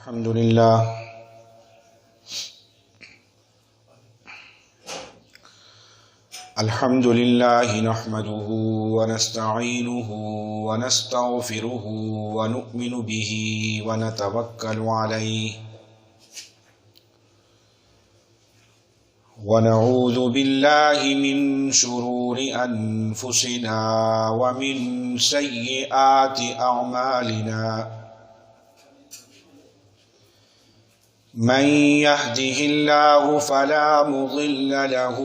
الحمد لله نحمده ونستعينه ونستغفره ونؤمن به ونتوكل عليه ونعوذ بالله من شرور أنفسنا ومن سيئات أعمالنا من يهده الله فلا مضل له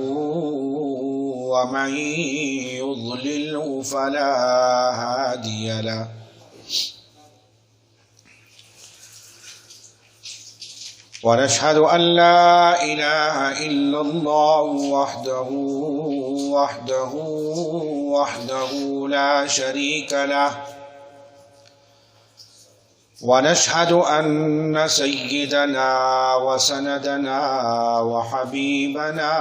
ومن يضلله فلا هادي له ونشهد أن لا إله إلا الله وحده لا شريك له ونشهد أن سيدنا وسندنا وحبيبنا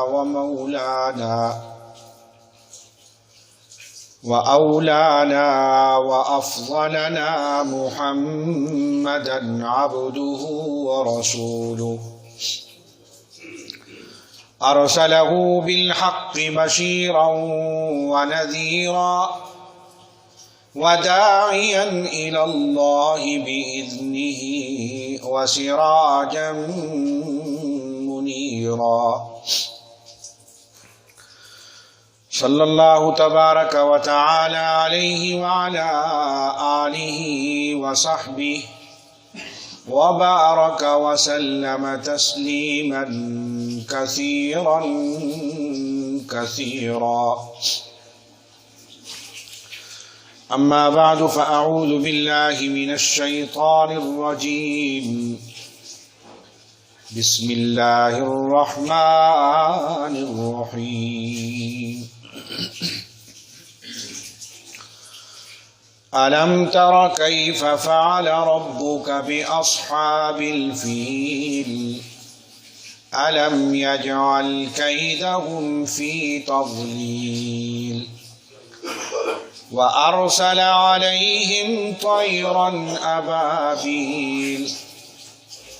ومولانا وأولانا وأفضلنا محمدا عبده ورسوله أرسله بالحق بشيرا ونذيرا وداعيا إلى الله بإذنه وسراجا منيرا صلى الله تبارك وتعالى عليه وعلى آله وصحبه وبارك وسلم تسليما كثيرا كثيرا أما بعد فأعوذ بالله من الشيطان الرجيم بسم الله الرحمن الرحيم ألم تر كيف فعل ربك بأصحاب الفيل ألم يجعل كيدهم في تضليل وأرسل عليهم طيرا أبابيل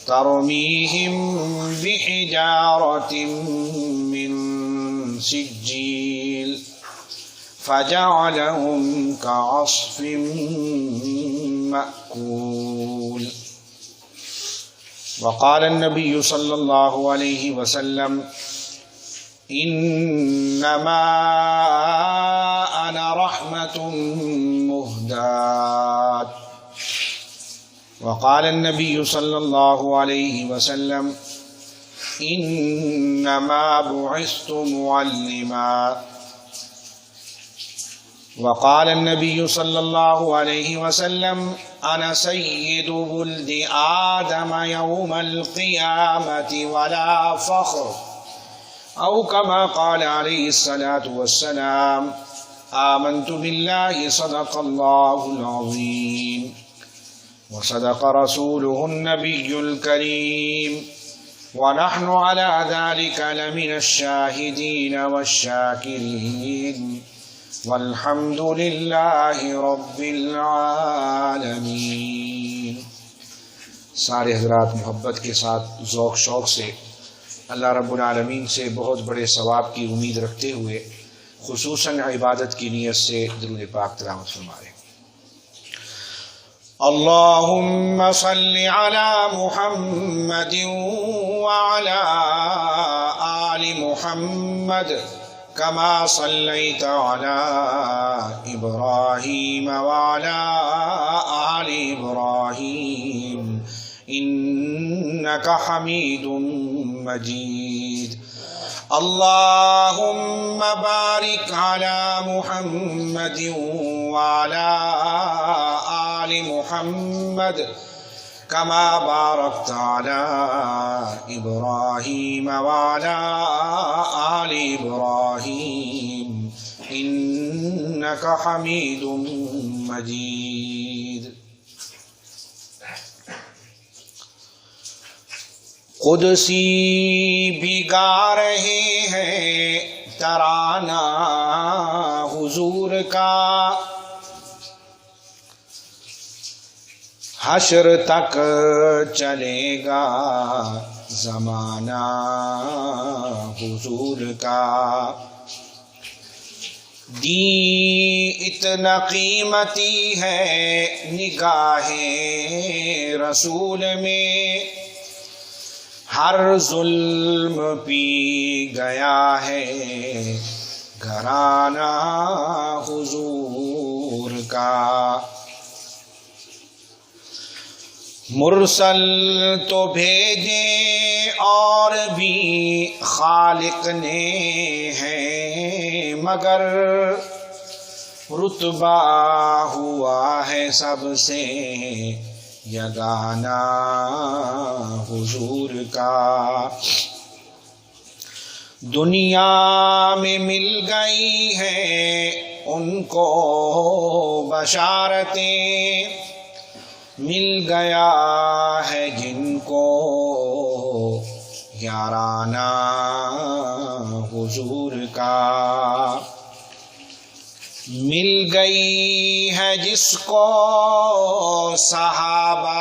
ترميهم بحجارة من سجيل فجعلهم كعصف مأكول وقال النبي صلى الله عليه وسلم إنما أنا رحمة مهداة وقال النبي صلى الله عليه وسلم إنما بعثت معلما وقال النبي صلى الله عليه وسلم أنا سيد ولد آدم يوم القيامة ولا فخر أو كما قال عليه الصلاة والسلام آمنت بالله صدق الله العظيم وصدق رسوله النبي الكريم ونحن على ذلك لمن الشاهدين والشاكرين والحمد لله رب العالمين. سارے حضرات محبت کے ساتھ ذوق شوق سے اللہ رب العالمین سے بہت بڑے ثواب کی امید رکھتے ہوئے خصوصاً عبادت کی نیت سے درود پاک تلاوت فرمائیں. اللهم صل على محمد وعلى آل محمد كما صليت على إبراهيم وعلى آل إبراهيم إنك حميد مجيد. اللهم بارك على محمد وعلى آل محمد كما باركت على إبراهيم وعلى آل إبراهيم إنك حميد مجيد. قدسی بھی گا رہے ہیں ترانہ حضور کا، حشر تک چلے گا زمانہ حضور کا، دین اتنا قیمتی ہے نگاہ رسول میں، ہر ظلم پی گیا ہے گھرانہ حضور کا، مرسل تو بھیجے اور بھی خالق نے ہیں، مگر رتبہ ہوا ہے سب سے یگانہ حضور کا، دنیا میں مل گئی ہیں ان کو بشارتیں، مل گیا ہے جن کو یارانہ حضور کا، مل گئی ہے جس کو صحابہ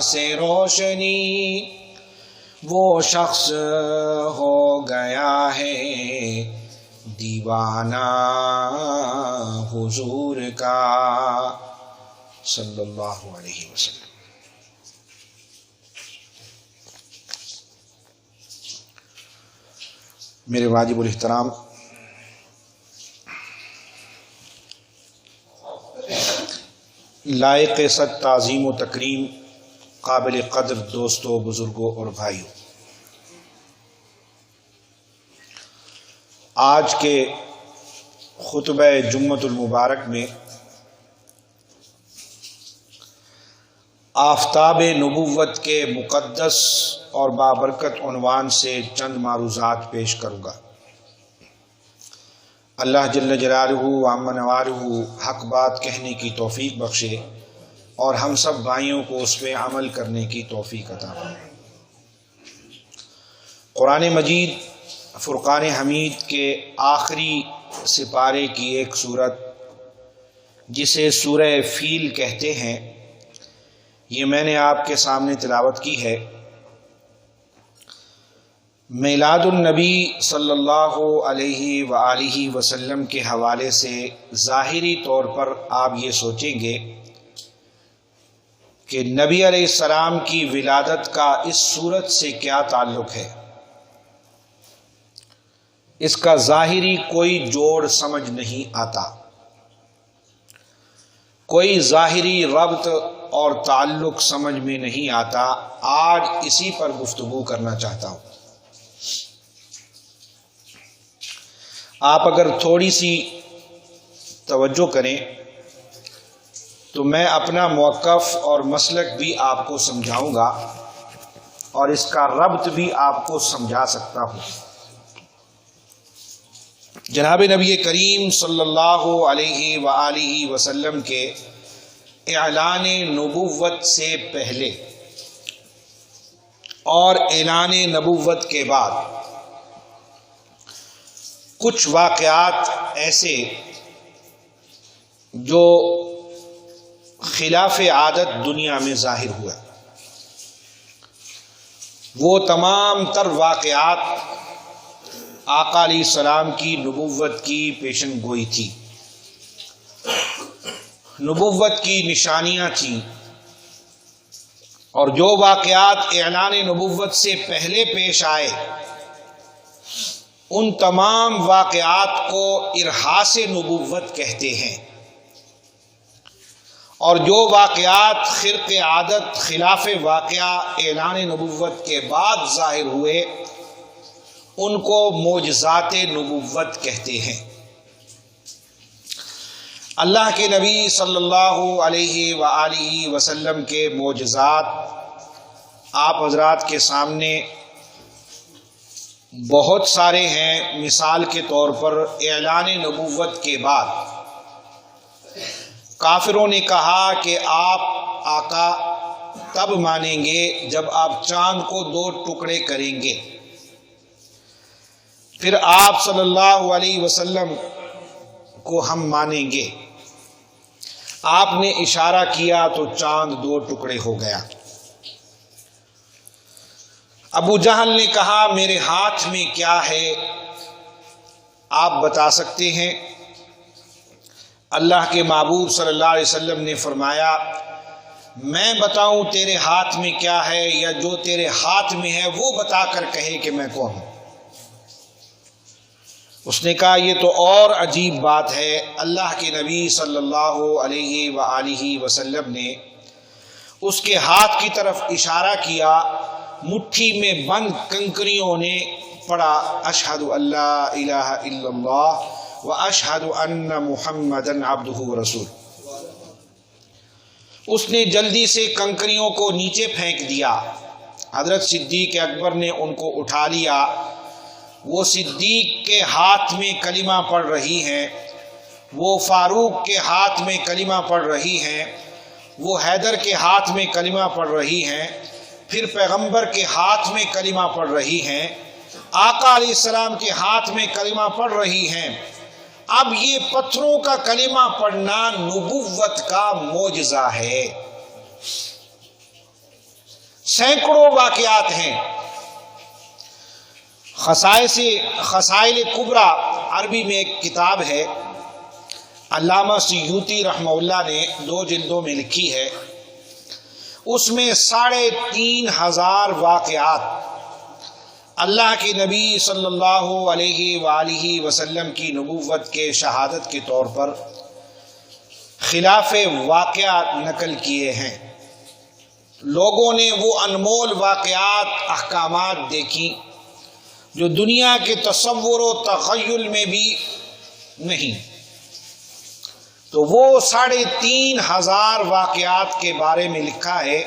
سے روشنی، وہ شخص ہو گیا ہے دیوانہ حضور کا صلی اللہ علیہ وسلم۔ میرے واجب الاحترام لائق صد تعظیم و تکریم قابل قدر دوستوں، بزرگوں اور بھائیوں، آج کے خطبہ جمعۃ المبارک میں آفتاب نبوت کے مقدس اور بابرکت عنوان سے چند معروضات پیش کروں گا۔ اللہ جل جلالہ وعم نوالہ حق بات کہنے کی توفیق بخشے اور ہم سب بھائیوں کو اس پہ عمل کرنے کی توفیق عطا فرمائے۔ قرآن مجید فرقان حمید کے آخری سپارے کی ایک سورت جسے سورہ فیل کہتے ہیں، یہ میں نے آپ کے سامنے تلاوت کی ہے۔ میلاد النبی صلی اللہ علیہ وآلہ وسلم کے حوالے سے ظاہری طور پر آپ یہ سوچیں گے کہ نبی علیہ السلام کی ولادت کا اس سورت سے کیا تعلق ہے؟ اس کا ظاہری کوئی جوڑ سمجھ نہیں آتا، کوئی ظاہری ربط اور تعلق سمجھ میں نہیں آتا۔ آج اسی پر گفتگو کرنا چاہتا ہوں۔ آپ اگر تھوڑی سی توجہ کریں تو میں اپنا موقف اور مسلک بھی آپ کو سمجھاؤں گا اور اس کا ربط بھی آپ کو سمجھا سکتا ہوں۔ جناب نبی کریم صلی اللہ علیہ وآلہ وسلم کے اعلان نبوت سے پہلے اور اعلان نبوت کے بعد کچھ واقعات ایسے جو خلاف عادت دنیا میں ظاہر ہوا، وہ تمام تر واقعات آقا علیہ السلام کی نبوت کی پیشن گوئی تھی، نبوت کی نشانیاں تھیں، اور جو واقعات اعلان نبوت سے پہلے پیش آئے ان تمام واقعات کو ارہاس نبوت کہتے ہیں، اور جو واقعات خرق عادت خلاف واقعہ اعلان نبوت کے بعد ظاہر ہوئے ان کو معجزات نبوت کہتے ہیں۔ اللہ کے نبی صلی اللہ علیہ وآلہ وسلم کے معجزات آپ حضرات کے سامنے بہت سارے ہیں۔ مثال کے طور پر اعلان نبوت کے بعد کافروں نے کہا کہ آپ آقا تب مانیں گے جب آپ چاند کو 2 ٹکڑے کریں گے، پھر آپ صلی اللہ علیہ وسلم کو ہم مانیں گے۔ آپ نے اشارہ کیا تو چاند 2 ٹکڑے ہو گیا۔ ابو جہل نے کہا میرے ہاتھ میں کیا ہے آپ بتا سکتے ہیں؟ اللہ کے محبوب صلی اللہ علیہ وسلم نے فرمایا میں بتاؤں تیرے ہاتھ میں کیا ہے یا جو تیرے ہاتھ میں ہے وہ بتا کر کہے کہ میں کون ہوں؟ اس نے کہا یہ تو اور عجیب بات ہے، اللہ کے نبی صلی اللہ علیہ وآلہ وسلم نے اس کے ہاتھ کی طرف اشارہ کیا، مٹھی میں بند کنکریوں نے پڑھا اشہد ان لا الہ الا اللہ واشہد ان محمدا عبدہ ورسولہ۔ اس نے جلدی سے کنکریوں کو نیچے پھینک دیا، حضرت صدیق اکبر نے ان کو اٹھا لیا، وہ صدیق کے ہاتھ میں کلمہ پڑھ رہی ہیں، وہ فاروق کے ہاتھ میں کلمہ پڑھ رہی ہیں، وہ حیدر کے ہاتھ میں کلمہ پڑھ رہی ہیں، پھر پیغمبر کے ہاتھ میں کلمہ پڑھ رہی ہیں، آقا علیہ السلام کے ہاتھ میں کلمہ پڑھ رہی ہیں۔ اب یہ پتھروں کا کلمہ پڑھنا نبوت کا معجزہ ہے۔ سینکڑوں واقعات ہیں۔ خصائل کبریٰ عربی میں ایک کتاب ہے، علامہ سیوطی رحمہ اللہ نے 2 جلدوں میں لکھی ہے، اس میں 3500 واقعات اللہ کے نبی صلی اللہ علیہ وآلہ وسلم کی نبوت کے شہادت کے طور پر خلاف واقعات نقل کیے ہیں۔ لوگوں نے وہ انمول واقعات احکامات دیکھی جو دنیا کے تصور و تخیل میں بھی نہیں، تو وہ 3500 واقعات کے بارے میں لکھا ہے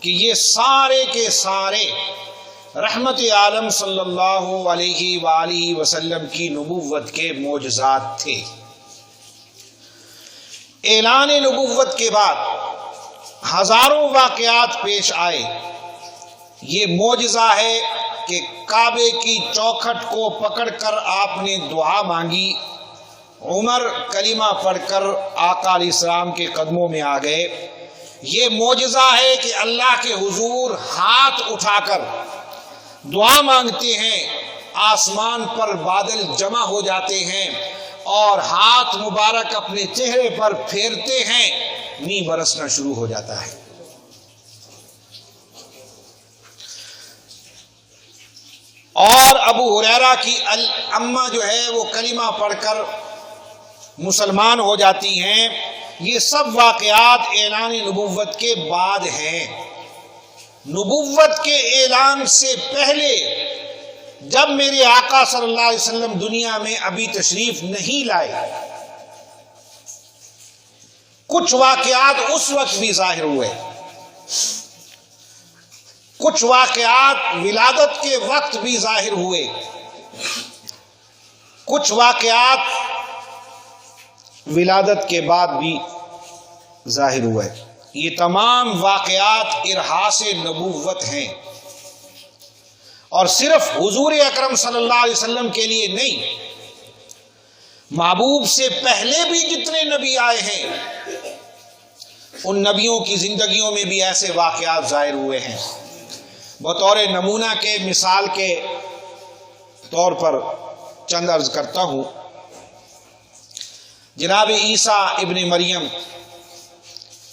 کہ یہ سارے کے سارے رحمت عالم صلی اللہ علیہ وآلہ وسلم کی نبوت کے معجزات تھے۔ اعلان نبوت کے بعد ہزاروں واقعات پیش آئے۔ یہ معجزہ ہے کہ کعبے کی چوکھٹ کو پکڑ کر آپ نے دعا مانگی، عمر کلمہ پڑھ کر آقا علیہ السلام کے قدموں میں آ گئے۔ یہ معجزہ ہے کہ اللہ کے حضور ہاتھ اٹھا کر دعا مانگتے ہیں، آسمان پر بادل جمع ہو جاتے ہیں اور ہاتھ مبارک اپنے چہرے پر پھیرتے ہیں، می برسنا شروع ہو جاتا ہے۔ اور ابو ہریرہ کی اماں جو ہے وہ کلمہ پڑھ کر مسلمان ہو جاتی ہیں۔ یہ سب واقعات اعلان نبوت کے بعد ہیں۔ نبوت کے اعلان سے پہلے جب میرے آقا صلی اللہ علیہ وسلم دنیا میں ابھی تشریف نہیں لائے، کچھ واقعات اس وقت بھی ظاہر ہوئے، کچھ واقعات ولادت کے وقت بھی ظاہر ہوئے، کچھ واقعات ولادت کے بعد بھی ظاہر ہوئے۔ یہ تمام واقعات ارحاس نبوت ہیں، اور صرف حضور اکرم صلی اللہ علیہ وسلم کے لیے نہیں، محبوب سے پہلے بھی جتنے نبی آئے ہیں ان نبیوں کی زندگیوں میں بھی ایسے واقعات ظاہر ہوئے ہیں۔ بطور نمونہ کے مثال کے طور پر چند عرض کرتا ہوں۔ جناب عیسیٰ ابن مریم،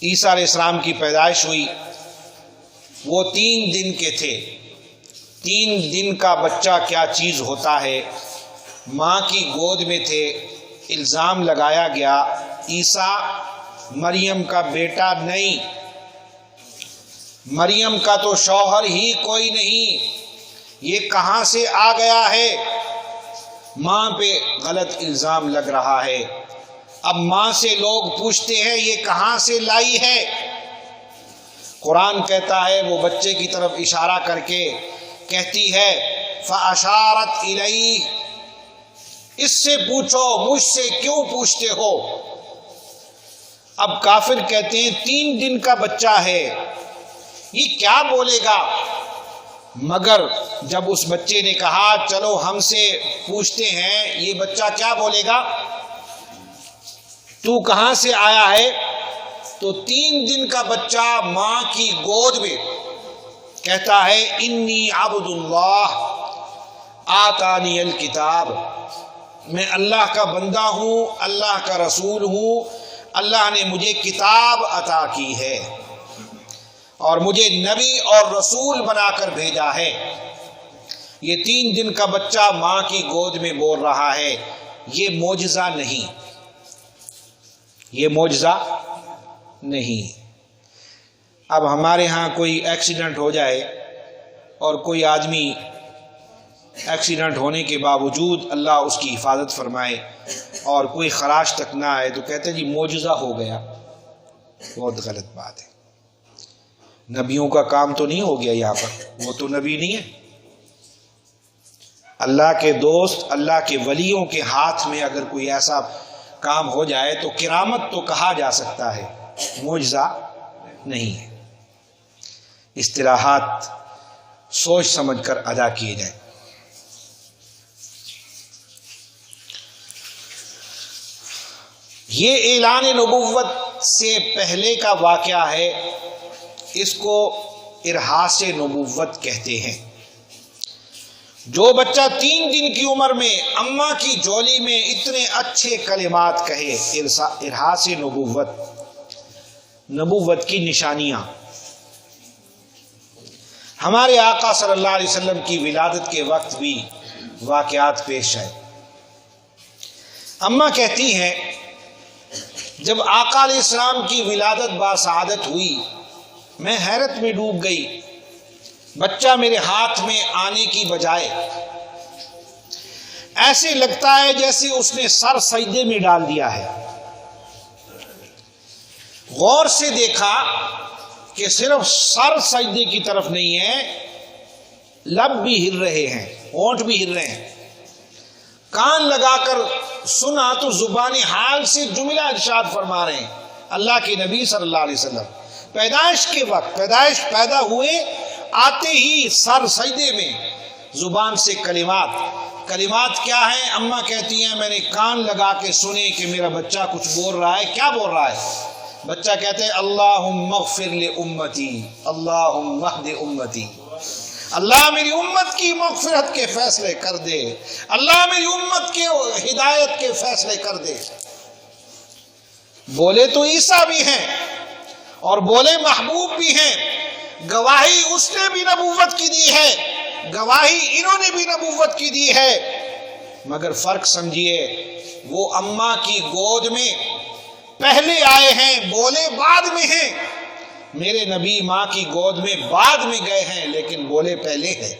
عیسیٰ علیہ السلام کی پیدائش ہوئی، وہ 3 دن کے تھے۔ 3 دن کا بچہ کیا چیز ہوتا ہے، ماں کی گود میں تھے، الزام لگایا گیا عیسیٰ مریم کا بیٹا نہیں، مریم کا تو شوہر ہی کوئی نہیں، یہ کہاں سے آ گیا ہے؟ ماں پہ غلط الزام لگ رہا ہے۔ اب ماں سے لوگ پوچھتے ہیں یہ کہاں سے لائی ہے؟ قرآن کہتا ہے، وہ بچے کی طرف اشارہ کر کے کہتی ہے فَأَشَارَتْ إِلَيْهِ، اس سے پوچھو، مجھ سے کیوں پوچھتے ہو؟ اب کافر کہتے ہیں 3 دن کا بچہ ہے، یہ کیا بولے گا؟ مگر جب اس بچے نے کہا چلو ہم سے پوچھتے ہیں، یہ بچہ کیا بولے گا؟ تو کہاں سے آیا ہے؟ تو 3 دن کا بچہ ماں کی گود میں کہتا ہے انی عبد اللہ آتانی الکتاب، میں اللہ کا بندہ ہوں، اللہ کا رسول ہوں، اللہ نے مجھے کتاب عطا کی ہے اور مجھے نبی اور رسول بنا کر بھیجا ہے۔ یہ 3 دن کا بچہ ماں کی گود میں بول رہا ہے، یہ معجزہ نہیں، یہ معجزہ نہیں۔ اب ہمارے ہاں کوئی ایکسیڈنٹ ہو جائے اور کوئی آدمی ایکسیڈنٹ ہونے کے باوجود اللہ اس کی حفاظت فرمائے اور کوئی خراش تک نہ آئے تو کہتے ہیں جی معجزہ ہو گیا۔ بہت غلط بات ہے۔ نبیوں کا کام تو نہیں ہو گیا یہاں پر، وہ تو نبی نہیں ہے۔ اللہ کے دوست، اللہ کے ولیوں کے ہاتھ میں اگر کوئی ایسا کام ہو جائے تو کرامت تو کہا جا سکتا ہے، معجزہ نہیں ہے۔ اصطلاحات سوچ سمجھ کر ادا کیے جائیں۔ یہ اعلان نبوت سے پہلے کا واقعہ ہے، اس کو ارحاس نبوت کہتے ہیں۔ جو بچہ 3 دن کی عمر میں اماں کی جولی میں اتنے اچھے کلمات کہے، ارحاس نبوت، نبوت کی نشانیاں۔ ہمارے آقا صلی اللہ علیہ وسلم کی ولادت کے وقت بھی واقعات پیش آئے۔ اماں کہتی ہیں جب آقا علیہ السلام کی ولادت باسعادت ہوئی میں حیرت میں ڈوب گئی، بچہ میرے ہاتھ میں آنے کی بجائے ایسے لگتا ہے جیسے اس نے سر سجدے میں ڈال دیا ہے۔ غور سے دیکھا کہ صرف سر سجدے کی طرف نہیں ہے، لب بھی ہل رہے ہیں، ہونٹ بھی ہل رہے ہیں۔ کان لگا کر سنا تو زبان حال سے جملہ ارشاد فرما رہے ہیں اللہ کے نبی صلی اللہ علیہ وسلم۔ پیدائش کے وقت، پیدا ہوئے آتے ہی سر سجدے میں، زبان سے کلمات کیا ہیں؟ اماں کہتی ہیں میں نے کان لگا کے سنے کہ میرا بچہ کچھ بول رہا ہے۔ کیا بول رہا ہے؟ بچہ کہتے ہیں اللہم اغفر لامتی، اللہم اہد امتی، اللہ میری امت کی مغفرت کے فیصلے کر دے، اللہ میری امت کے ہدایت کے فیصلے کر دے۔ بولے تو عیسیٰ بھی ہیں اور بولے محبوب بھی ہیں، گواہی اس نے بھی نبوت کی دی ہے، گواہی انہوں نے بھی نبوت کی دی ہے، مگر فرق سمجھیے وہ اماں کی گود میں پہلے آئے ہیں، بولے بعد میں ہیں۔ میرے نبی ماں کی گود میں بعد میں گئے ہیں لیکن بولے پہلے ہیں۔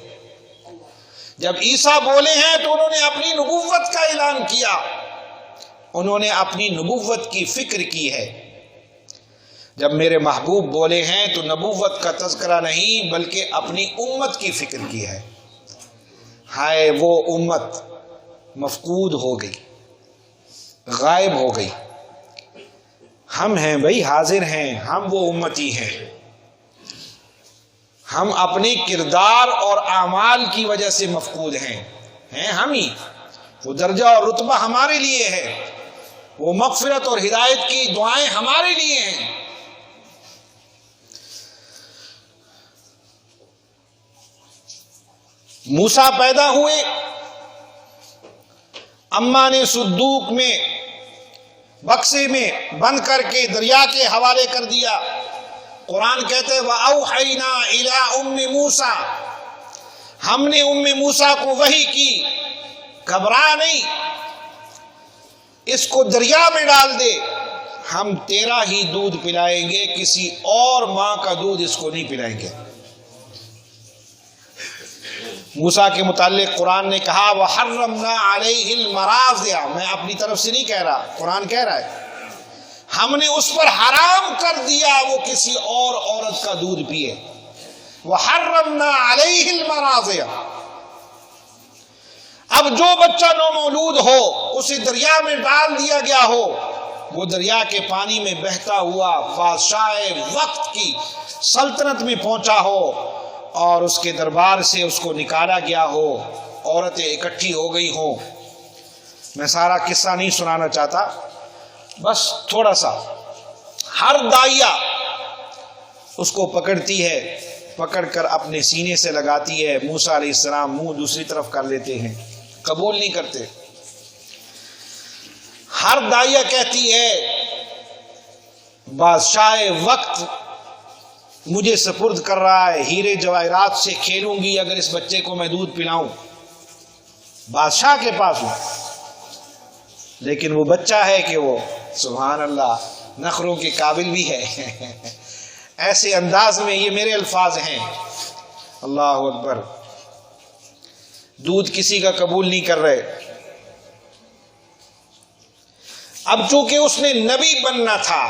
جب عیسیٰ بولے ہیں تو انہوں نے اپنی نبوت کا اعلان کیا، انہوں نے اپنی نبوت کی فکر کی ہے۔ جب میرے محبوب بولے ہیں تو نبوت کا تذکرہ نہیں بلکہ اپنی امت کی فکر کی ہے۔ ہائے وہ امت مفقود ہو گئی، غائب ہو گئی۔ ہم ہیں بھائی، حاضر ہیں، ہم وہ امتی ہیں۔ ہم اپنے کردار اور اعمال کی وجہ سے مفقود ہیں ہم ہی۔ وہ درجہ اور رتبہ ہمارے لیے ہے، وہ مغفرت اور ہدایت کی دعائیں ہمارے لیے ہیں۔ موسیٰ پیدا ہوئے، اماں نے صندوق میں بکسے میں بند کر کے دریا کے حوالے کر دیا۔ قرآن کہتے ہیں وَأَوْحَيْنَا إِلَىٰ أُمِّ مُوسَىٰ، ہم نے موسیٰ کو وحی کی، گھبرا نہیں، اس کو دریا میں ڈال دے، ہم تیرا ہی دودھ پلائیں گے، کسی اور ماں کا دودھ اس کو نہیں پلائیں گے۔ موسیٰ کے متعلق قرآن نے کہا وَحَرَّمْنَا عَلَيْهِ الْمَرَاضِعَ، میں اپنی طرف سے نہیں کہہ رہا، قرآن کہہ رہا ہے ہم نے اس پر حرام کر دیا وہ کسی اور عورت کا دودھ پیے۔ وَحَرَّمْنَا عَلَيْهِ الْمَرَاضِعَ، اب جو بچہ نومولود ہو اسے دریا میں ڈال دیا گیا ہو، وہ دریا کے پانی میں بہتا ہوا بادشاہ وقت کی سلطنت میں پہنچا ہو اور اس کے دربار سے اس کو نکالا گیا ہو، عورتیں اکٹھی ہو گئی ہوں۔ میں سارا قصہ نہیں سنانا چاہتا، بس تھوڑا سا. ہر داعیہ اس کو پکڑتی ہے، پکڑ کر اپنے سینے سے لگاتی ہے. موسیٰ علیہ السلام منہ دوسری طرف کر لیتے ہیں، قبول نہیں کرتے. ہر داعیہ کہتی ہے بادشاہ وقت مجھے سپرد کر رہا ہے، ہیرے جواہرات سے کھیلوں گی اگر اس بچے کو میں دودھ پلاؤں. بادشاہ کے پاس ہوں، لیکن وہ بچہ ہے کہ وہ سبحان اللہ نخروں کے قابل بھی ہے. ایسے انداز میں یہ میرے الفاظ ہیں، اللہ اکبر. دودھ کسی کا قبول نہیں کر رہے. اب چونکہ اس نے نبی بننا تھا،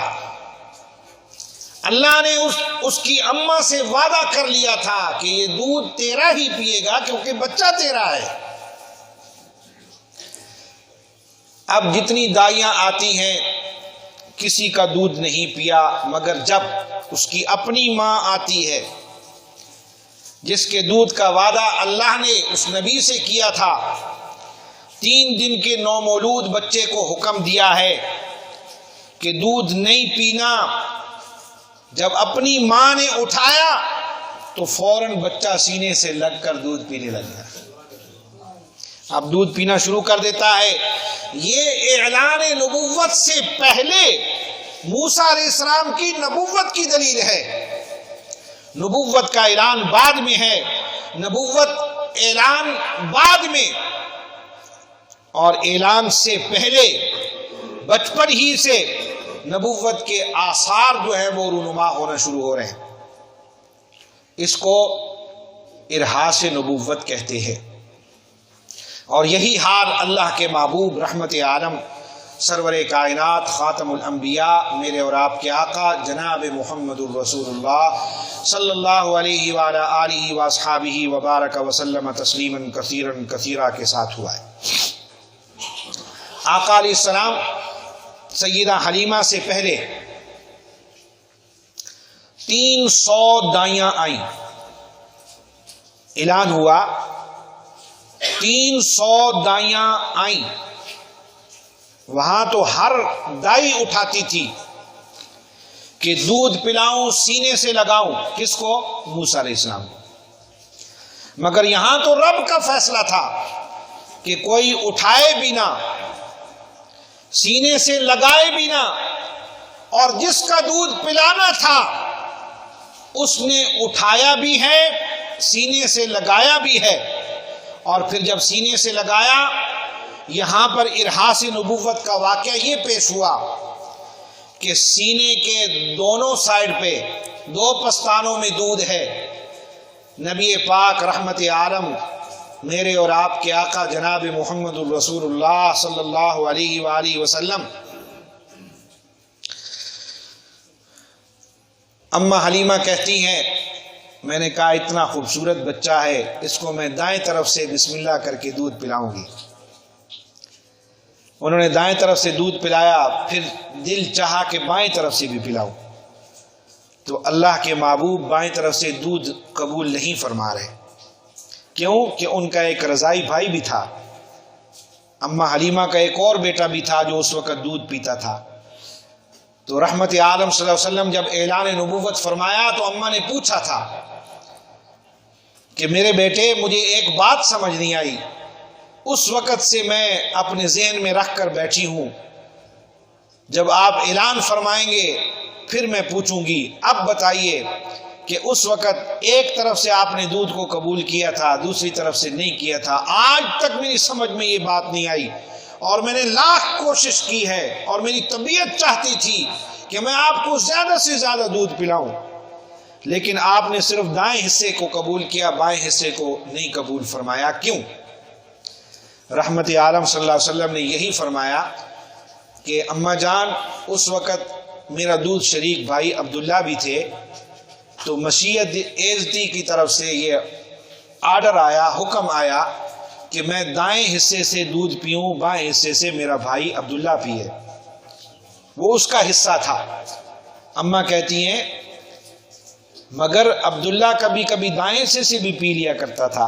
اللہ نے اس کی اماں سے وعدہ کر لیا تھا کہ یہ دودھ تیرا ہی پیے گا کیونکہ بچہ تیرا ہے. اب جتنی دائیاں آتی ہیں کسی کا دودھ نہیں پیا، مگر جب اس کی اپنی ماں آتی ہے جس کے دودھ کا وعدہ اللہ نے اس نبی سے کیا تھا، 3 دن کے نومولود بچے کو حکم دیا ہے کہ دودھ نہیں پینا. جب اپنی ماں نے اٹھایا تو فوراً بچہ سینے سے لگ کر دودھ پینے لگا. اب دودھ پینا شروع کر دیتا ہے. یہ اعلان نبوت سے پہلے موسیٰ علیہ السلام کی نبوت کی دلیل ہے. نبوت کا اعلان بعد میں ہے، نبوت اعلان بعد میں، اور اعلان سے پہلے بچپن ہی سے نبوت کے آثار جو ہیں وہ رونما ہونا شروع ہو رہے ہیں. اس کو ارہاس نبوت کہتے ہیں. اور یہی حال اللہ کے محبوب رحمت عالم سرور کائنات خاتم الانبیاء میرے اور آپ کے آقا جناب محمد الرسول اللہ صلی اللہ علیہ وآلہ آلہ واصحابہ وبارک وسلم تسلیما کثیرا کثیرا کے ساتھ ہوا ہے. آقا علیہ السلام سیدہ حلیمہ سے پہلے 300 دائیاں آئیں. اعلان ہوا 300 دائیاں آئیں. وہاں تو ہر دائی اٹھاتی تھی کہ دودھ پلاؤں، سینے سے لگاؤں. کس کو؟ موسیٰ علیہ السلام. مگر یہاں تو رب کا فیصلہ تھا کہ کوئی اٹھائے بھی نہ، سینے سے لگائے بھی نہ، اور جس کا دودھ پلانا تھا اس نے اٹھایا بھی ہے، سینے سے لگایا بھی ہے. اور پھر جب سینے سے لگایا، یہاں پر ارہاس نبوت کا واقعہ یہ پیش ہوا کہ سینے کے دونوں سائڈ پہ 2 پستانوں میں دودھ ہے. نبی پاک رحمت عالم میرے اور آپ کے آقا جناب محمد الرسول اللہ صلی اللہ علیہ وآلہ وسلم اماں حلیمہ کہتی ہیں میں نے کہا اتنا خوبصورت بچہ ہے، اس کو میں دائیں طرف سے بسم اللہ کر کے دودھ پلاؤں گی. انہوں نے دائیں طرف سے دودھ پلایا، پھر دل چاہا کہ بائیں طرف سے بھی پلاؤ. تو اللہ کے محبوب بائیں طرف سے دودھ قبول نہیں فرما رہے. کیوں؟ کہ ان کا ایک رضائی بھائی بھی تھا. اماں حلیمہ کا ایک اور بیٹا بھی تھا جو اس وقت دودھ پیتا تھا. تو رحمت عالم صلی اللہ علیہ وسلم جب اعلان نبوت فرمایا تو اماں نے پوچھا تھا کہ میرے بیٹے مجھے ایک بات سمجھ نہیں آئی، اس وقت سے میں اپنے ذہن میں رکھ کر بیٹھی ہوں، جب آپ اعلان فرمائیں گے پھر میں پوچھوں گی. اب بتائیے کہ اس وقت ایک طرف سے آپ نے دودھ کو قبول کیا تھا، دوسری طرف سے نہیں کیا تھا. آج تک میری سمجھ میں یہ بات نہیں آئی، اور میں نے لاکھ کوشش کی ہے، اور میری طبیعت چاہتی تھی کہ میں آپ کو زیادہ سے زیادہ دودھ پلاؤں، لیکن آپ نے صرف دائیں حصے کو قبول کیا، بائیں حصے کو نہیں قبول فرمایا. کیوں؟ رحمت عالم صلی اللہ علیہ وسلم نے یہی فرمایا کہ اماں جان اس وقت میرا دودھ شریک بھائی عبداللہ بھی تھے، تو مشیت عزتی کی طرف سے یہ آرڈر آیا، حکم آیا کہ میں دائیں حصے سے دودھ پیوں، بائیں حصے سے میرا بھائی عبداللہ پیے. وہ اس کا حصہ تھا. اماں کہتی ہیں مگر عبداللہ کبھی کبھی دائیں حصے سے بھی پی لیا کرتا تھا.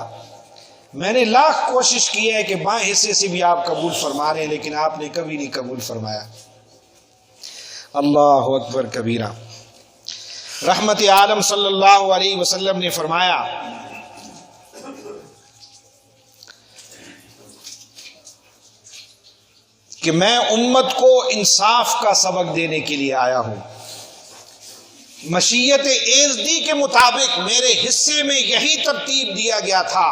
میں نے لاکھ کوشش کی ہے کہ بائیں حصے سے بھی آپ قبول فرما رہے ہیں، لیکن آپ نے کبھی نہیں قبول فرمایا. اللہ اکبر کبیرہ۔ رحمت عالم صلی اللہ علیہ وسلم نے فرمایا کہ میں امت کو انصاف کا سبق دینے کے لیے آیا ہوں، مشیت ایزدی کے مطابق میرے حصے میں یہی ترتیب دیا گیا تھا،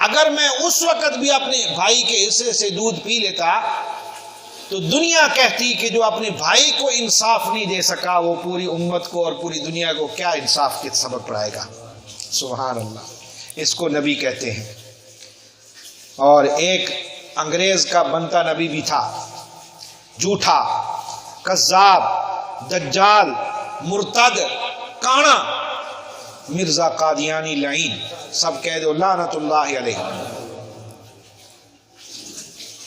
اگر میں اس وقت بھی اپنے بھائی کے حصے سے دودھ پی لیتا تو دنیا کہتی کہ جو اپنے بھائی کو انصاف نہیں دے سکا وہ پوری امت کو اور پوری دنیا کو کیا انصاف کے سبق پڑھائے گا۔ سبحان اللہ، اس کو نبی کہتے ہیں۔ اور ایک انگریز کا بنتا نبی بھی تھا، جھوٹا، کذاب، دجال، مرتد، کانا، مرزا قادیانی لعین، سب کہہ دو لعنت اللہ علیہ۔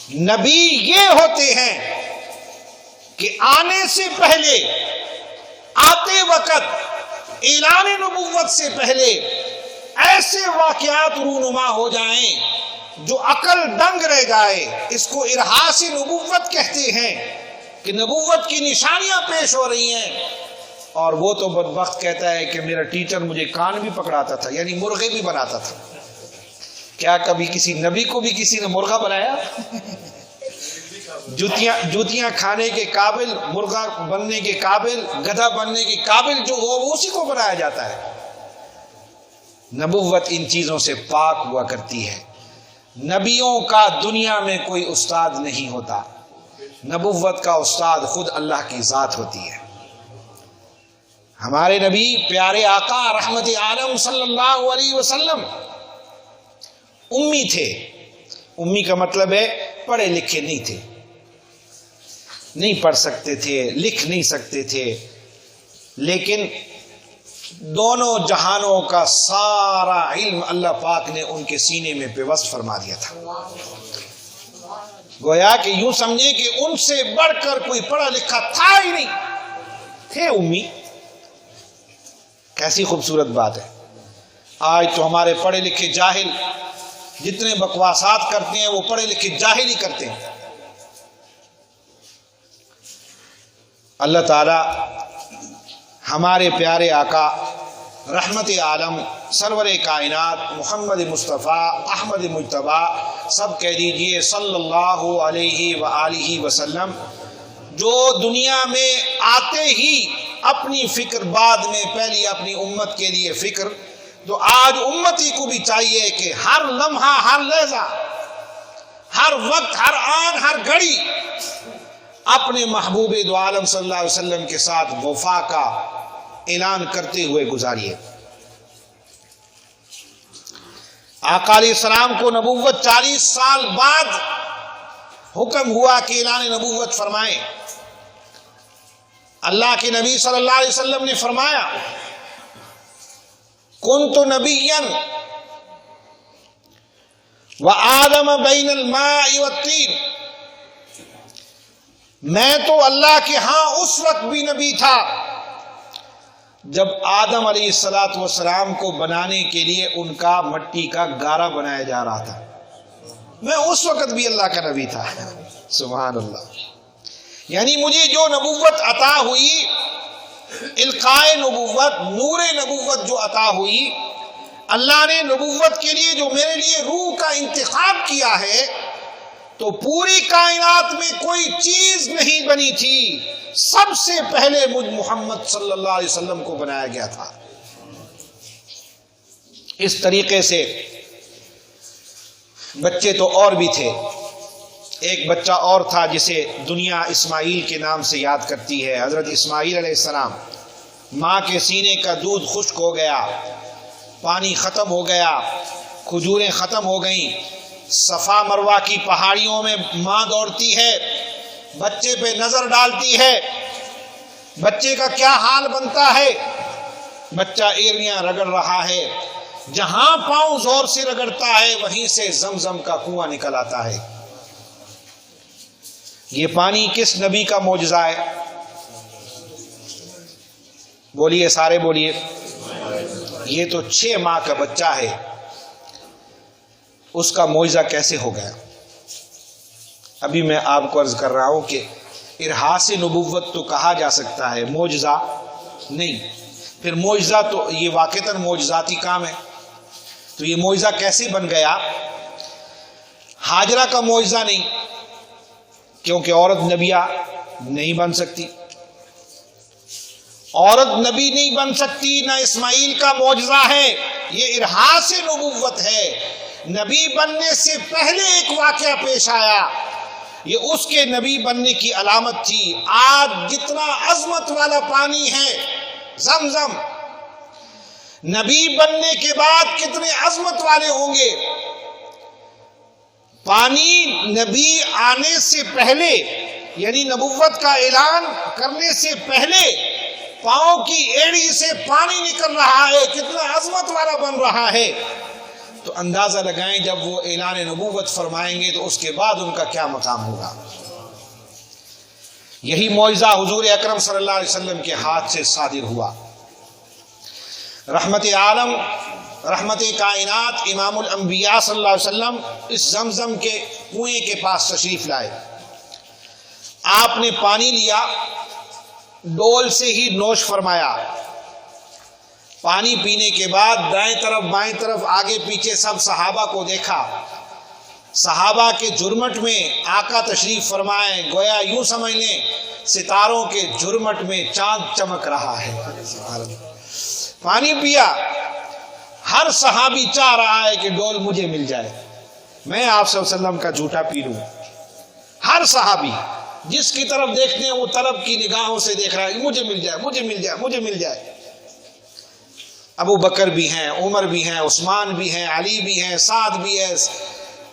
نبی یہ ہوتے ہیں کہ آنے سے پہلے، آتے وقت، اعلان نبوت سے پہلے ایسے واقعات رونما ہو جائیں جو عقل دنگ رہ جائے۔ اس کو ارہاس نبوت کہتے ہیں کہ نبوت کی نشانیاں پیش ہو رہی ہیں، اور وہ تو بدبخت کہتا ہے کہ میرا ٹیچر مجھے کان بھی پکڑاتا تھا، یعنی مرغے بھی بناتا تھا۔ کیا کبھی کسی نبی کو بھی کسی نے مرغا بنایا؟ جوتیاں کھانے کے قابل، مرغا بننے کے قابل، گدھا بننے کے قابل جو ہو وہ اسی کو بنایا جاتا ہے۔ نبوت ان چیزوں سے پاک ہوا کرتی ہے۔ نبیوں کا دنیا میں کوئی استاد نہیں ہوتا، نبوت کا استاد خود اللہ کی ذات ہوتی ہے۔ ہمارے نبی پیارے آقا رحمت عالم صلی اللہ علیہ وسلم امی تھے۔ امی کا مطلب ہے پڑھے لکھے نہیں تھے، نہیں پڑھ سکتے تھے، لکھ نہیں سکتے تھے، لیکن دونوں جہانوں کا سارا علم اللہ پاک نے ان کے سینے میں پیوست فرما دیا تھا۔ گویا کہ یوں سمجھیں کہ ان سے بڑھ کر کوئی پڑھا لکھا تھا ہی نہیں، تھے امی۔ کیسی خوبصورت بات ہے۔ آج تو ہمارے پڑھے لکھے جاہل جتنے بکواسات کرتے ہیں وہ پڑھے لکھے جاہل ہی کرتے ہیں۔ اللہ تعالی ہمارے پیارے آقا رحمت عالم سرور کائنات محمد مصطفیٰ احمد مجتبیٰ، سب کہہ دیجئے صلی اللہ علیہ وآلہ وسلم، جو دنیا میں آتے ہی اپنی فکر، بعد میں پہلی اپنی امت کے لیے فکر، تو آج امتی کو بھی چاہیے کہ ہر لمحہ، ہر لحظہ، ہر وقت، ہر آن، ہر گھڑی اپنے محبوب دو عالم صلی اللہ علیہ وسلم کے ساتھ وفا کا اعلان کرتے ہوئے گزاریے۔ آقا علیہ السلام کو نبوت 40 سال بعد حکم ہوا کہ اعلان نبوت فرمائیں۔ اللہ کے نبی صلی اللہ علیہ وسلم نے فرمایا کنت نبیا وآدم بین الماء والطین، میں تو اللہ کے ہاں اس وقت بھی نبی تھا جب آدم علیہ السلام کو بنانے کے لیے ان کا مٹی کا گارا بنایا جا رہا تھا، میں اس وقت بھی اللہ کا نبی تھا۔ سبحان اللہ۔ یعنی مجھے جو نبوت عطا ہوئی، القائے نبوت، نور نبوت جو عطا ہوئی، اللہ نے نبوت کے لیے جو میرے لیے روح کا انتخاب کیا ہے، تو پوری کائنات میں کوئی چیز نہیں بنی تھی، سب سے پہلے مجھ محمد صلی اللہ علیہ وسلم کو بنایا گیا تھا۔ اس طریقے سے بچے تو اور بھی تھے۔ ایک بچہ اور تھا جسے دنیا اسماعیل کے نام سے یاد کرتی ہے، حضرت اسماعیل علیہ السلام۔ ماں کے سینے کا دودھ خشک ہو گیا، پانی ختم ہو گیا، کھجوریں ختم ہو گئیں، صفا مروہ کی پہاڑیوں میں ماں دوڑتی ہے، بچے پہ نظر ڈالتی ہے، بچے کا کیا حال بنتا ہے؟ بچہ ایڑیاں رگڑ رہا ہے، جہاں پاؤں زور سے رگڑتا ہے وہیں سے زمزم کا کنواں نکل آتا ہے۔ یہ پانی کس نبی کا معجزہ ہے؟ بولیے، سارے بولیے۔ یہ تو 6 ماہ کا بچہ ہے، اس کا معجزہ کیسے ہو گیا؟ ابھی میں آپ کو عرض کر رہا ہوں کہ ارحاس نبوت تو کہا جا سکتا ہے، معجزہ نہیں۔ پھر معجزہ تو یہ واقعتاً معجزاتی کام ہے، تو یہ معجزہ کیسے بن گیا؟ ہاجرہ کا معجزہ نہیں، کیونکہ عورت نبیہ نہیں بن سکتی، عورت نبی نہیں بن سکتی، نہ اسماعیل کا معجزہ ہے، یہ ارحاس نبوت ہے۔ نبی بننے سے پہلے ایک واقعہ پیش آیا، یہ اس کے نبی بننے کی علامت تھی۔ آج جتنا عظمت والا پانی ہے زمزم، نبی بننے کے بعد کتنے عظمت والے ہوں گے۔ پانی نبی آنے سے پہلے، یعنی نبوت کا اعلان کرنے سے پہلے پاؤں کی ایڑی سے پانی نکل رہا ہے، کتنا عظمت والا بن رہا ہے۔ تو اندازہ لگائیں جب وہ اعلان نبوت فرمائیں گے تو اس کے بعد ان کا کیا مقام ہوگا۔ یہی معجزہ حضور اکرم صلی اللہ علیہ وسلم کے ہاتھ سے صادر ہوا۔ رحمت عالم، رحمت کائنات، امام الانبیاء صلی اللہ علیہ وسلم اس زمزم کے کنویں کے پاس تشریف لائے۔ آپ نے پانی لیا، ڈول سے ہی نوش فرمایا۔ پانی پینے کے بعد دائیں طرف بائیں طرف آگے پیچھے سب صحابہ کو دیکھا۔ صحابہ کے جھرمٹ میں آقا تشریف فرمائے، گویا یوں سمجھ لیں ستاروں کے جھرمٹ میں چاند چمک رہا ہے۔ پانی پیا، ہر صحابی چاہ رہا ہے کہ ڈول مجھے مل جائے، میں آپ صلی اللہ علیہ وسلم کا جھوٹا پی لوں۔ ہر صحابی جس کی طرف دیکھتے ہیں وہ طلب کی نگاہوں سے دیکھ رہا ہے، مجھے مل جائے، مجھے مل جائے، مجھے مل جائے۔ ابو بکر بھی ہیں، عمر بھی ہیں، عثمان بھی ہیں، علی بھی ہیں، سعد بھی ہے،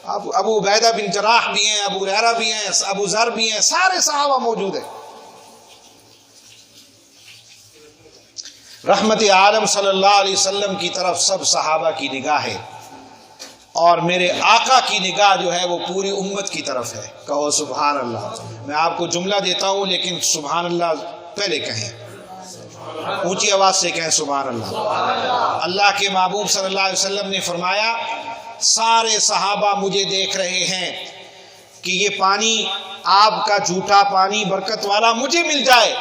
ابو عبیدہ بن جراح بھی ہیں، ابو ہریرہ بھی ہیں، ابو ذر بھی ہیں، سارے صحابہ موجود ہیں۔ رحمت عالم صلی اللہ علیہ وسلم کی طرف سب صحابہ کی نگاہ ہے، اور میرے آقا کی نگاہ جو ہے وہ پوری امت کی طرف ہے۔ کہو سبحان اللہ۔ میں آپ کو جملہ دیتا ہوں لیکن سبحان اللہ پہلے کہیں، اونچی آواز سے کہیں سبحان اللہ۔ اللہ کے محبوب صلی اللہ علیہ وسلم نے فرمایا سارے صحابہ مجھے دیکھ رہے ہیں کہ یہ پانی آپ کا جھوٹا پانی برکت والا مجھے مل جائے،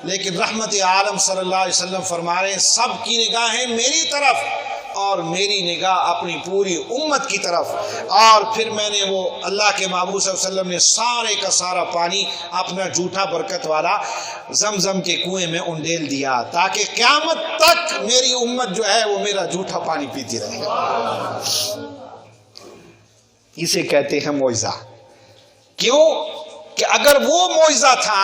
لیکن رحمت عالم صلی اللہ علیہ وسلم فرما رہے ہیں سب کی نگاہیں میری طرف اور میری نگاہ اپنی پوری امت کی طرف۔ اور پھر میں نے وہ اللہ کے محبوب صلی اللہ علیہ وسلم نے سارے کا سارا پانی اپنا جھوٹا برکت والا زمزم کے کنویں میں انڈیل دیا، تاکہ قیامت تک میری امت جو ہے وہ میرا جھوٹا پانی پیتی رہے۔ اسے کہتے ہیں معجزہ۔ کیوں کہ اگر وہ معجزہ تھا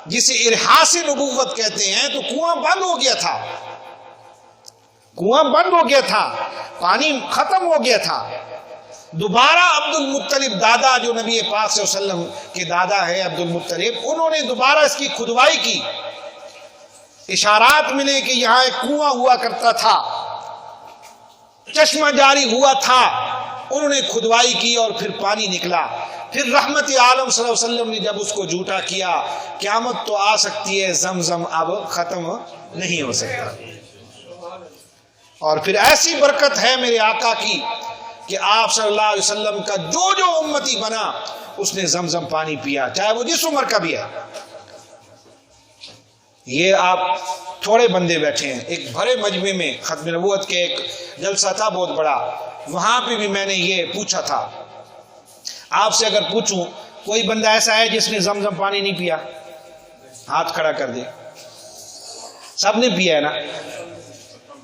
جسے ارحاس نبوت کہتے ہیں تو کنواں بند ہو گیا تھا، کنواں بند ہو گیا تھا، پانی ختم ہو گیا تھا۔ دوبارہ عبد المطلب دادا جو نبی پاک صلی اللہ علیہ وسلم کے دادا ہے عبد المطلب، انہوں نے دوبارہ اس کی کھدوائی کی۔ اشارات ملے کہ یہاں ایک کنواں ہوا کرتا تھا، چشمہ جاری ہوا تھا، انہوں نے کھدوائی کی اور پھر پانی نکلا۔ پھر رحمت عالم صلی اللہ علیہ وسلم نے جب اس کو جھوٹا کیا، قیامت تو آ سکتی ہے، زمزم اب ختم نہیں ہو سکتا۔ اور پھر ایسی برکت ہے میرے آقا کی کہ آپ صلی اللہ علیہ وسلم کا جو جو امتی بنا اس نے زمزم پانی پیا، چاہے وہ جس عمر کا بھی ہے۔ یہ آپ تھوڑے بندے بیٹھے ہیں، ایک بڑے مجمع میں ختم نبوت کے ایک جلسہ تھا بہت بڑا، وہاں پہ بھی میں نے یہ پوچھا تھا۔ آپ سے اگر پوچھوں کوئی بندہ ایسا ہے جس نے زمزم پانی نہیں پیا؟ ہاتھ کھڑا کر دے۔ سب نے پیا ہے نا؟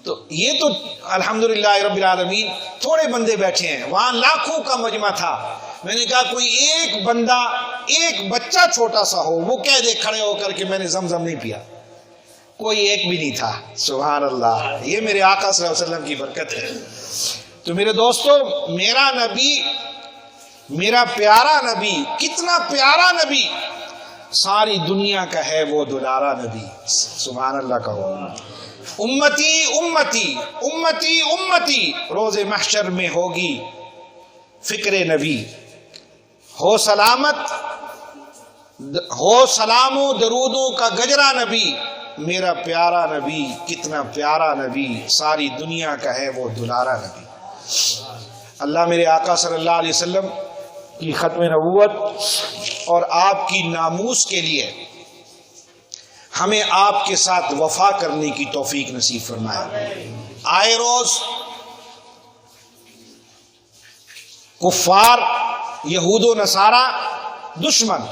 تو یہ تو الحمدللہ رب العالمین تھوڑے بندے بیٹھے ہیں، وہاں لاکھوں کا مجمع تھا۔ میں نے کہا کوئی ایک بندہ، ایک بچہ چھوٹا سا ہو، وہ کہہ دے کھڑے ہو کر کہ میں نے زمزم نہیں پیا۔ کوئی ایک بھی نہیں تھا۔ سبحان اللہ، یہ میرے آقا صلی اللہ علیہ وسلم کی برکت ہے۔ تو میرے دوستو، میرا نبی، میرا پیارا نبی، کتنا پیارا نبی، ساری دنیا کا ہے وہ دلارا نبی۔ سبحان اللہ کہو۔ امتی امتی امتی امتی، روز محشر میں ہوگی فکر نبی، ہو سلامت، ہو سلام و درودوں کا گجرا نبی، میرا پیارا نبی، کتنا پیارا نبی، ساری دنیا کا ہے وہ دلارا نبی۔ اللہ میرے آقا صلی اللہ علیہ وسلم کی ختم نبوت اور آپ کی ناموس کے لیے ہمیں آپ کے ساتھ وفا کرنے کی توفیق نصیب فرمائے۔ آئے روز کفار، یہود و نصارہ، دشمن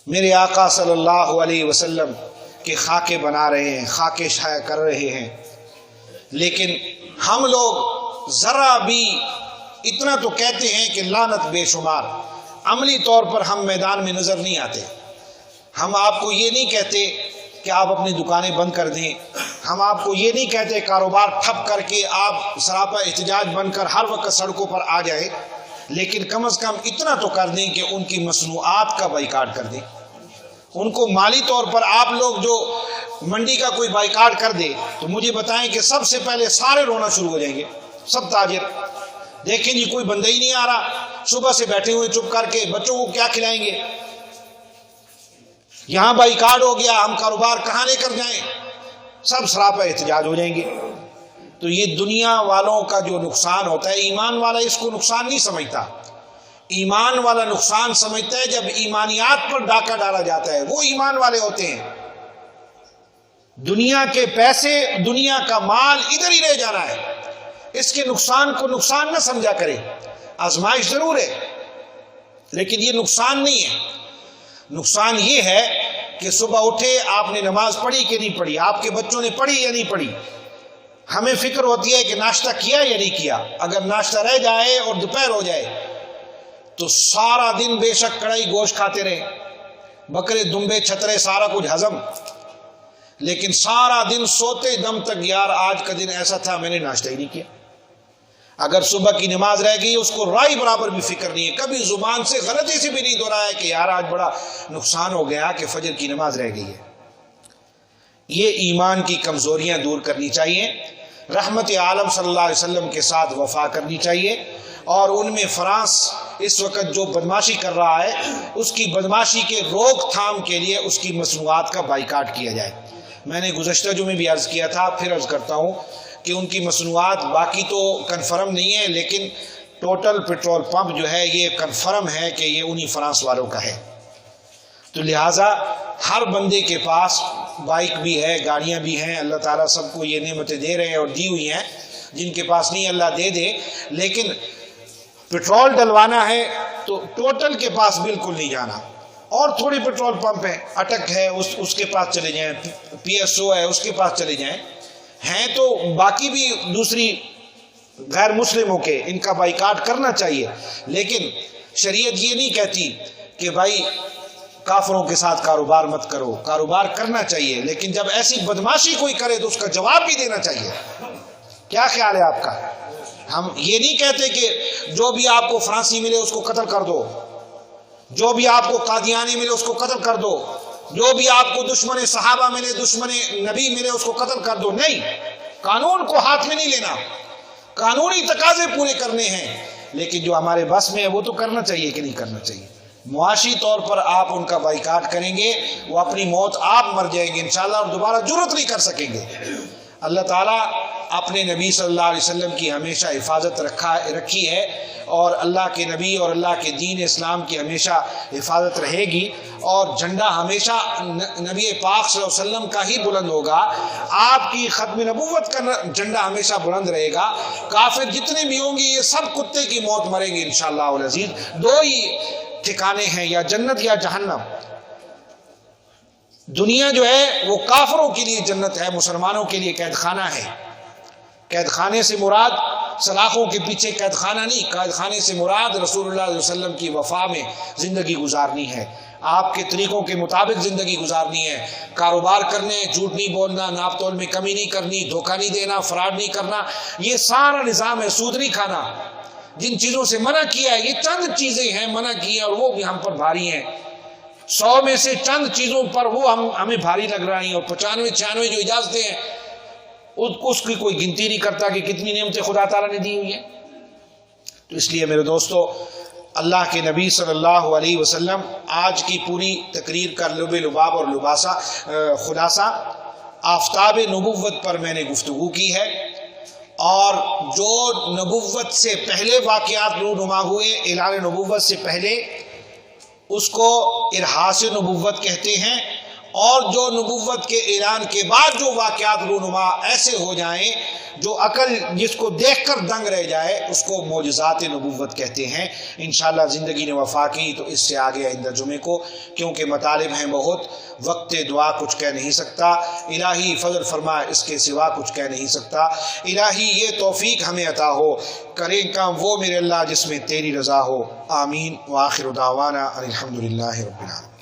میرے آقا صلی اللہ علیہ وسلم کے خاکے بنا رہے ہیں، خاکے شائع کر رہے ہیں، لیکن ہم لوگ ذرا بھی اتنا تو کہتے ہیں کہ لعنت بے شمار، عملی طور پر ہم میدان میں نظر نہیں آتے۔ ہم آپ کو یہ نہیں کہتے کہ آپ اپنی دکانیں بند کر دیں، ہم آپ کو یہ نہیں کہتے کاروبار ٹھپ کر کے آپ سراپا احتجاج بن کر ہر وقت سڑکوں پر آ جائے، لیکن کم از کم اتنا تو کر دیں کہ ان کی مصنوعات کا بائیکاٹ کر دیں۔ ان کو مالی طور پر آپ لوگ جو منڈی کا کوئی بائیکاٹ کر دے تو مجھے بتائیں کہ سب سے پہلے سارے رونا شروع ہو جائیں گے، سب تاجر۔ دیکھیں جی کوئی بندہ ہی نہیں آ رہا، صبح سے بیٹھے ہوئے چپ کر کے، بچوں کو کیا کھلائیں گے؟ یہاں بائیکاٹ ہو گیا، ہم کاروبار کہاں لے کر جائیں؟ سب سراپا احتجاج ہو جائیں گے۔ تو یہ دنیا والوں کا جو نقصان ہوتا ہے، ایمان والا اس کو نقصان نہیں سمجھتا۔ ایمان والا نقصان سمجھتا ہے جب ایمانیات پر ڈاکہ ڈالا جاتا ہے، وہ ایمان والے ہوتے ہیں۔ دنیا کے پیسے، دنیا کا مال ادھر ہی رہ جانا ہے، اس کے نقصان کو نقصان نہ سمجھا کرے۔ آزمائش ضرور ہے لیکن یہ نقصان نہیں ہے۔ نقصان یہ ہے کہ صبح اٹھے، آپ نے نماز پڑھی کہ نہیں پڑھی، آپ کے بچوں نے پڑھی یا نہیں پڑھی۔ ہمیں فکر ہوتی ہے کہ ناشتہ کیا یا نہیں کیا۔ اگر ناشتہ رہ جائے اور دوپہر ہو جائے تو سارا دن بے شک کڑھائی گوشت کھاتے رہے، بکرے دمبے چھترے سارا کچھ ہضم، لیکن سارا دن سوتے دم تک یار آج کا دن ایسا تھا میں نے ناشتہ ہی نہیں کیا۔ اگر صبح کی نماز رہ گئی اس کو رائی برابر بھی فکر نہیں ہے، کبھی زبان سے غلطی سے بھی نہیں دہرایا کہ یار آج بڑا نقصان ہو گیا کہ فجر کی نماز رہ گئی ہے۔ یہ ایمان کی کمزوریاں دور کرنی چاہیے، رحمت عالم صلی اللہ علیہ وسلم کے ساتھ وفا کرنی چاہیے، اور ان میں فرانس اس وقت جو بدماشی کر رہا ہے اس کی بدماشی کے روک تھام کے لیے اس کی مصنوعات کا بائیکاٹ کیا جائے۔ میں نے گزشتہ جمعے بھی عرض کیا تھا، پھر عرض کرتا ہوں کہ ان کی مصنوعات باقی تو کنفرم نہیں ہے، لیکن ٹوٹل پیٹرول پمپ جو ہے یہ کنفرم ہے کہ یہ انہی فرانس والوں کا ہے۔ تو لہٰذا ہر بندے کے پاس بائک بھی ہے، گاڑیاں بھی ہیں، اللہ تعالیٰ سب کو یہ نعمتیں دے رہے ہیں اور دی ہوئی ہیں، جن کے پاس نہیں اللہ دے دے، لیکن پیٹرول ڈلوانا ہے تو ٹوٹل کے پاس بالکل نہیں جانا۔ اور تھوڑے پیٹرول پمپ ہیں، اٹک ہے اس کے پاس چلے جائیں، پی ایس او ہے اس کے پاس چلے جائیں، ہیں تو باقی بھی دوسری غیر مسلموں کے، ان کا بائیکاٹ کرنا چاہیے۔ لیکن شریعت یہ نہیں کہتی کہ بھائی کافروں کے ساتھ کاروبار مت کرو، کاروبار کرنا چاہیے، لیکن جب ایسی بدماشی کوئی کرے تو اس کا جواب بھی دینا چاہیے۔ کیا خیال ہے آپ کا؟ ہم یہ نہیں کہتے کہ جو بھی آپ کو فرانسی ملے اس کو قتل کر دو، جو بھی آپ کو قادیانی ملے اس کو قتل کر دو، جو بھی آپ کو دشمن صحابہ ملے، دشمن نبی ملے اس کو قتل کر دو۔ نہیں، قانون کو ہاتھ میں نہیں لینا، قانونی تقاضے پورے کرنے ہیں، لیکن جو ہمارے بس میں ہے وہ تو کرنا چاہیے کہ نہیں کرنا چاہیے۔ معاشی طور پر آپ ان کا بائیکاٹ کریں گے، وہ اپنی موت آپ مر جائیں گے انشاءاللہ، اور دوبارہ جرأت نہیں کر سکیں گے۔ اللہ تعالیٰ اپنے نبی صلی اللہ علیہ وسلم کی ہمیشہ حفاظت رکھی ہے، اور اللہ کے نبی اور اللہ کے دین اسلام کی ہمیشہ حفاظت رہے گی، اور جھنڈا ہمیشہ نبی پاک صلی اللہ علیہ وسلم کا ہی بلند ہوگا، آپ کی ختم نبوت کا جھنڈا ہمیشہ بلند رہے گا۔ کافر جتنے بھی ہوں گے یہ سب کتے کی موت مریں گے انشاءاللہ العزیز۔ دو ہی ٹھکانے ہیں، یا جنت یا جہنم۔ دنیا جو ہے وہ کافروں کے لیے جنت ہے، مسلمانوں کے لیے قید خانہ ہے۔ قید خانے سے مراد سلاخوں کے پیچھے قید خانہ نہیں، قید خانے سے مراد رسول اللہ علیہ وسلم کی وفا میں زندگی گزارنی ہے، آپ کے طریقوں کے مطابق زندگی گزارنی ہے، کاروبار کرنے، جھوٹ نہیں بولنا، ناپ تول میں کمی نہیں کرنی، دھوکہ نہیں دینا، فراڈ نہیں کرنا، یہ سارا نظام ہے۔ سود نہیں کھانا، جن چیزوں سے منع کیا ہے، یہ چند چیزیں ہیں منع کی ہیں اور وہ بھی ہم پر بھاری ہیں۔ 100 میں سے چند چیزوں پر وہ ہمیں بھاری لگ رہی ہیں، اور 95 96 جو اجازتیں ہیں اس کی کوئی گنتی نہیں کرتا کہ کتنی نعمتیں خدا تعالیٰ نے دی ہوئی ہیں۔ تو اس لیے میرے دوستو، اللہ کے نبی صلی اللہ علیہ وسلم آج کی پوری تقریر کا لب لباب اور خلاصہ آفتاب نبوت پر میں نے گفتگو کی ہے، اور جو نبوت سے پہلے واقعات رونما ہوئے اعلان نبوت سے پہلے، اس کو ارحاس نبوت کہتے ہیں، اور جو نبوت کے اعلان کے بعد جو واقعات رونما ایسے ہو جائیں جو عقل جس کو دیکھ کر دنگ رہ جائے، اس کو معجزات نبوت کہتے ہیں۔ انشاءاللہ زندگی نے وفا کی تو اس سے آگے آئندہ جمعے کو، کیونکہ مطالب ہیں بہت، وقت دعا کچھ کہہ نہیں سکتا، الہی فضل فرمائے اس کے سوا کچھ کہہ نہیں سکتا۔ الہی یہ توفیق ہمیں عطا ہو، کریں کام وہ میرے اللہ جس میں تیری رضا ہو۔ آمین۔ وآخر دعوانا ان الحمدللہ رب العالمین۔